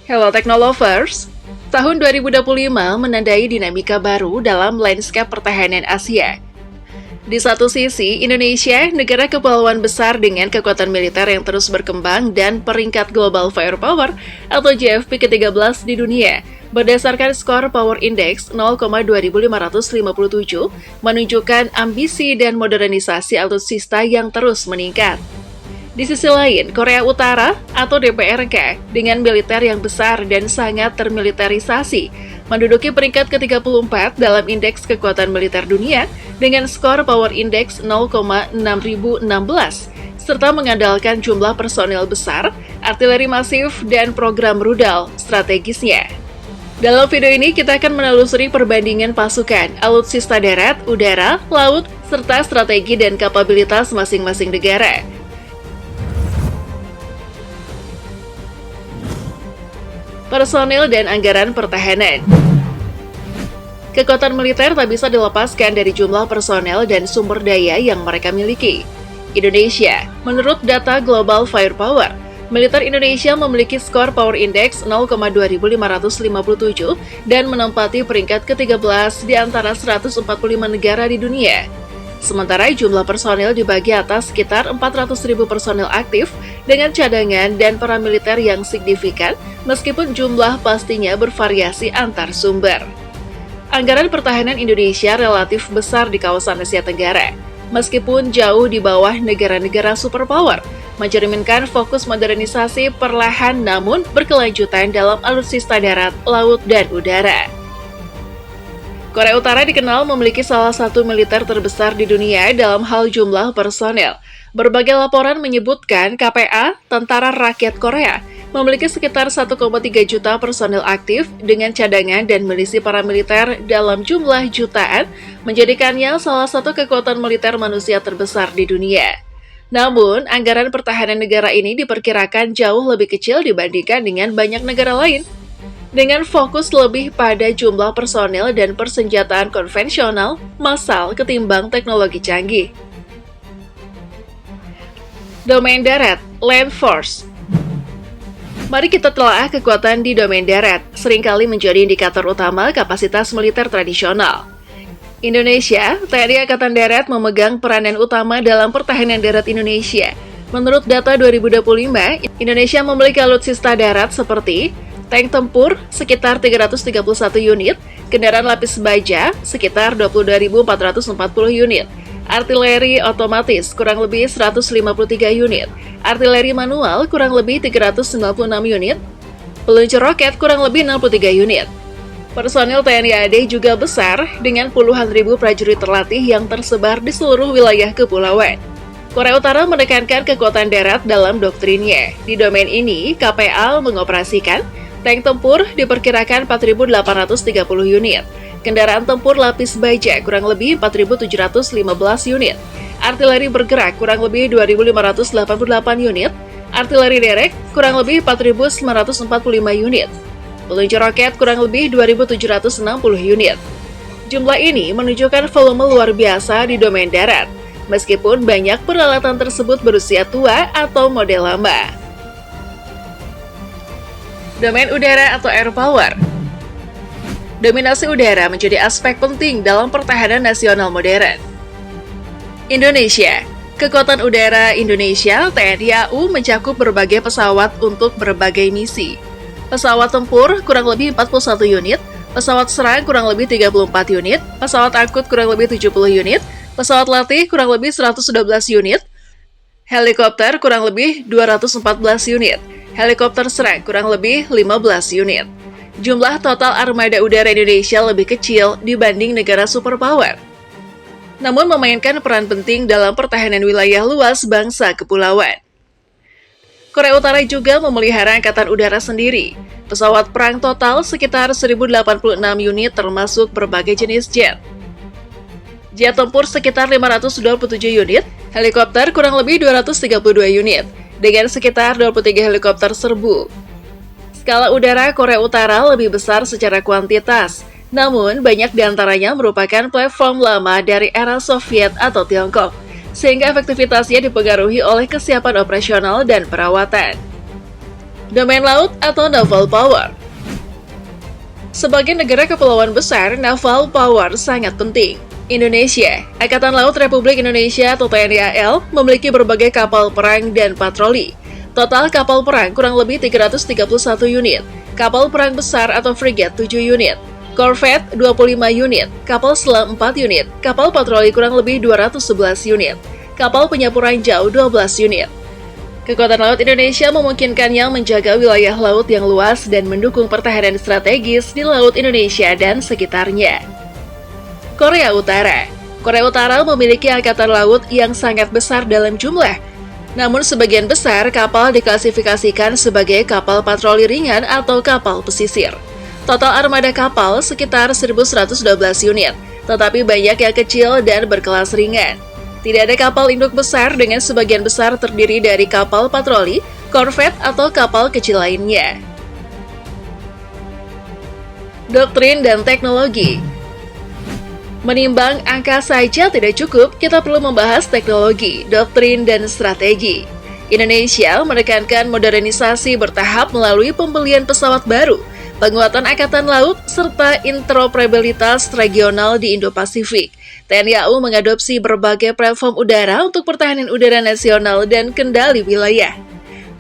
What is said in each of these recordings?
Hello Technolovers, tahun 2025 menandai dinamika baru dalam lanskap pertahanan Asia. Di satu sisi, Indonesia, negara kepulauan besar dengan kekuatan militer yang terus berkembang dan peringkat Global Firepower atau GFP ke-13 di dunia, berdasarkan skor Power Index 0,2557, menunjukkan ambisi dan modernisasi alutsista yang terus meningkat. Di sisi lain, Korea Utara atau DPRK dengan militer yang besar dan sangat termiliterisasi menduduki peringkat ke-34 dalam indeks kekuatan militer dunia dengan skor Power Index 0,6016 serta mengandalkan jumlah personel besar, artileri masif, dan program rudal strategisnya. Dalam video ini kita akan menelusuri perbandingan pasukan, alutsista darat, udara, laut, serta strategi dan kapabilitas masing-masing negara. Personil dan anggaran pertahanan. Kekuatan militer tak bisa dilepaskan dari jumlah personel dan sumber daya yang mereka miliki. Indonesia, menurut data Global Firepower, militer Indonesia memiliki skor Power Index 0,2557 dan menempati peringkat ke-13 di antara 145 negara di dunia. Sementara jumlah personel dibagi atas sekitar 400.000 personel aktif dengan cadangan dan paramiliter yang signifikan, meskipun jumlah pastinya bervariasi antar sumber. Anggaran pertahanan Indonesia relatif besar di kawasan Asia Tenggara, meskipun jauh di bawah negara-negara superpower, mencerminkan fokus modernisasi perlahan namun berkelanjutan dalam alutsista darat, laut, dan udara. Korea Utara dikenal memiliki salah satu militer terbesar di dunia dalam hal jumlah personel. Berbagai laporan menyebutkan KPA, Tentara Rakyat Korea, memiliki sekitar 1,3 juta personel aktif dengan cadangan dan milisi paramiliter dalam jumlah jutaan, menjadikannya salah satu kekuatan militer manusia terbesar di dunia. Namun, anggaran pertahanan negara ini diperkirakan jauh lebih kecil dibandingkan dengan banyak negara lain, dengan fokus lebih pada jumlah personel dan persenjataan konvensional, massal ketimbang teknologi canggih. Domain darat, Land Force. Mari kita telaah kekuatan di domain darat, seringkali menjadi indikator utama kapasitas militer tradisional. Indonesia, TNI Angkatan Darat memegang peranan utama dalam pertahanan darat Indonesia. Menurut data 2025, Indonesia memiliki alutsista darat seperti tank tempur sekitar 331 unit, kendaraan lapis baja sekitar 22.440 unit, artileri otomatis kurang lebih 153 unit, artileri manual kurang lebih 396 unit, peluncur roket kurang lebih 63 unit. Personil TNI AD juga besar dengan puluhan ribu prajurit terlatih yang tersebar di seluruh wilayah kepulauan. Korea Utara menekankan kekuatan darat dalam doktrinnya. Di domain ini, KPA mengoperasikan tank tempur diperkirakan 4.830 unit, kendaraan tempur lapis baja kurang lebih 4.715 unit, artileri bergerak kurang lebih 2.588 unit, artileri derek kurang lebih 4.945 unit, peluncur roket kurang lebih 2.760 unit. Jumlah ini menunjukkan volume luar biasa di domain darat, meskipun banyak peralatan tersebut berusia tua atau model lama. Domain udara atau air power. Dominasi udara menjadi aspek penting dalam pertahanan nasional modern. Indonesia. Kekuatan udara Indonesia, TNI AU, mencakup berbagai pesawat untuk berbagai misi. Pesawat tempur kurang lebih 41 unit, pesawat serang kurang lebih 34 unit, pesawat angkut kurang lebih 70 unit, pesawat latih kurang lebih 112 unit, helikopter kurang lebih 214 unit, helikopter serang kurang lebih 15 unit. Jumlah total armada udara Indonesia lebih kecil dibanding negara superpower, namun memainkan peran penting dalam pertahanan wilayah luas bangsa kepulauan. Korea Utara juga memelihara angkatan udara sendiri. Pesawat perang total sekitar 1.086 unit termasuk berbagai jenis jet. Jet tempur sekitar 527 unit, helikopter kurang lebih 232 unit, dengan sekitar 23 helikopter serbu. Skala udara Korea Utara lebih besar secara kuantitas, namun banyak diantaranya merupakan platform lama dari era Soviet atau Tiongkok, sehingga efektivitasnya dipengaruhi oleh kesiapan operasional dan perawatan. Domain laut atau naval power. Sebagai negara kepulauan besar, naval power sangat penting. Indonesia, Angkatan Laut Republik Indonesia atau TNI AL, memiliki berbagai kapal perang dan patroli. Total kapal perang kurang lebih 331 unit, kapal perang besar atau frigate 7 unit, korvet 25 unit, kapal selam 4 unit, kapal patroli kurang lebih 211 unit, kapal penyapu ranjau 12 unit. Kekuatan Laut Indonesia memungkinkannya menjaga wilayah laut yang luas dan mendukung pertahanan strategis di Laut Indonesia dan sekitarnya. Korea Utara. Korea Utara memiliki angkatan laut yang sangat besar dalam jumlah. Namun sebagian besar kapal diklasifikasikan sebagai kapal patroli ringan atau kapal pesisir. Total armada kapal sekitar 1.112 unit, tetapi banyak yang kecil dan berkelas ringan. Tidak ada kapal induk besar dengan sebagian besar terdiri dari kapal patroli, korvet, atau kapal kecil lainnya. Doktrin dan teknologi. Menimbang angka saja tidak cukup, kita perlu membahas teknologi, doktrin, dan strategi. Indonesia menekankan modernisasi bertahap melalui pembelian pesawat baru, penguatan angkatan laut, serta interoperabilitas regional di Indo-Pasifik. TNI AU mengadopsi berbagai platform udara untuk pertahanan udara nasional dan kendali wilayah.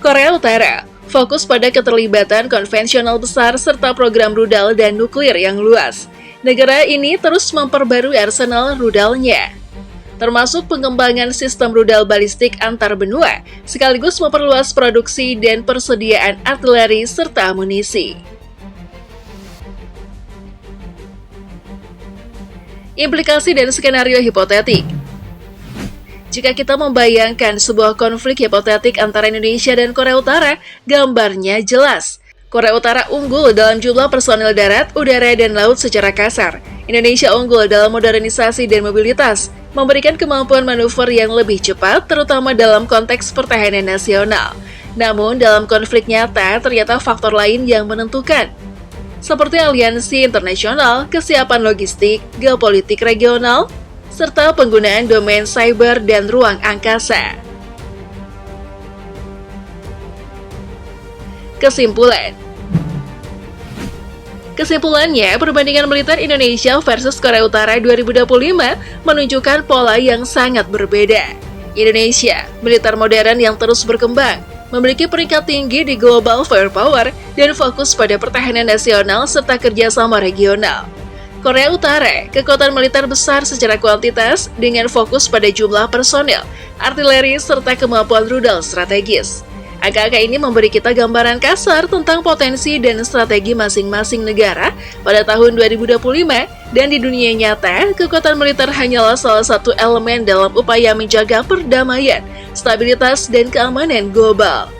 Korea Utara fokus pada keterlibatan konvensional besar serta program rudal dan nuklir yang luas. Negara ini terus memperbarui arsenal rudalnya, termasuk pengembangan sistem rudal balistik antar benua, sekaligus memperluas produksi dan persediaan artileri serta amunisi. Implikasi dan skenario hipotetik. Jika kita membayangkan sebuah konflik hipotetik antara Indonesia dan Korea Utara, gambarnya jelas. Korea Utara unggul dalam jumlah personel darat, udara, dan laut secara kasar. Indonesia unggul dalam modernisasi dan mobilitas, memberikan kemampuan manuver yang lebih cepat, terutama dalam konteks pertahanan nasional. Namun, dalam konflik nyata, ternyata faktor lain yang menentukan, seperti aliansi internasional, kesiapan logistik, geopolitik regional, serta penggunaan domain cyber dan ruang angkasa. Kesimpulannya, perbandingan militer Indonesia versus Korea Utara 2025 menunjukkan pola yang sangat berbeda. Indonesia, militer modern yang terus berkembang, memiliki peringkat tinggi di global firepower dan fokus pada pertahanan nasional serta kerjasama regional. Korea Utara, kekuatan militer besar secara kuantitas dengan fokus pada jumlah personel, artileri, serta kemampuan rudal strategis. Angka-angka ini memberi kita gambaran kasar tentang potensi dan strategi masing-masing negara pada tahun 2025, dan di dunia nyata, kekuatan militer hanyalah salah satu elemen dalam upaya menjaga perdamaian, stabilitas, dan keamanan global.